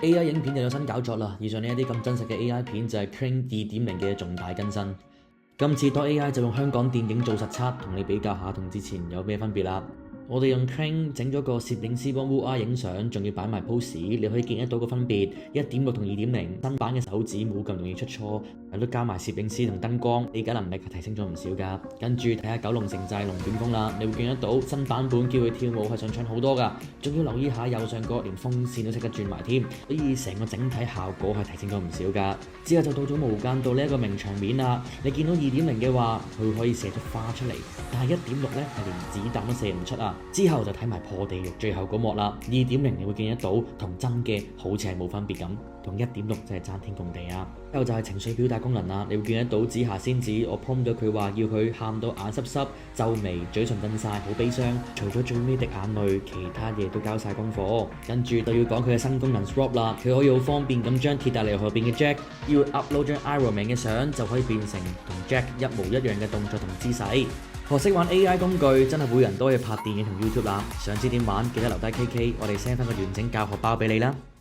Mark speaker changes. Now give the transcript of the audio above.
Speaker 1: AI 影片就有新搞作啦，以上呢一啲咁真實嘅 AI 片就係 Kling 2.0嘅重大更新。今次多 AI 就用香港電影做實測，同你比較下同之前有咩分別啦。我哋用 Kling 整咗個攝影師幫 VR 影相，仲要擺埋 pose，你可以見得到個分別。1.6同2.0新版嘅手指冇咁容易出錯，都加埋攝影師同燈光，理解能力係提升咗唔少㗎。跟住睇下九龍城寨龍捲風啦，你會見得到新版本叫佢跳舞係順暢好多㗎，仲要留意下右上角連風扇都識得轉埋添，所以成個整體效果係提升咗唔少㗎。之後就到咗無間道呢一個名場面啦，你見到2.0嘅話，佢可以射出花出嚟，但係1.6咧係連子彈都射唔出啊！之後就睇埋破地獄最後嗰幕啦，2.0你會見得到同真嘅好似係冇分別咁，同1.6真係爭天共地啊！之後就係情緒表達功能啦，你會見得到紫霞仙子，我 prompt 咗佢話要佢喊到眼濕濕、皺眉、嘴唇震晒，好悲傷。除咗最尾滴眼淚，其他嘢都交晒功課。跟住就要講佢嘅新功能 Swap 啦，佢可以好方便咁將鐵達尼號入邊嘅 Jack 要 upload 張 Iron Man 嘅相，就可以變成同 Jack 一模一樣嘅動作同姿勢。學識玩 AI 工具真係每人都可以拍電影同 YouTube 啦！想知點玩，記得留低 KK，我哋 send 翻個完整教學包俾你啦〜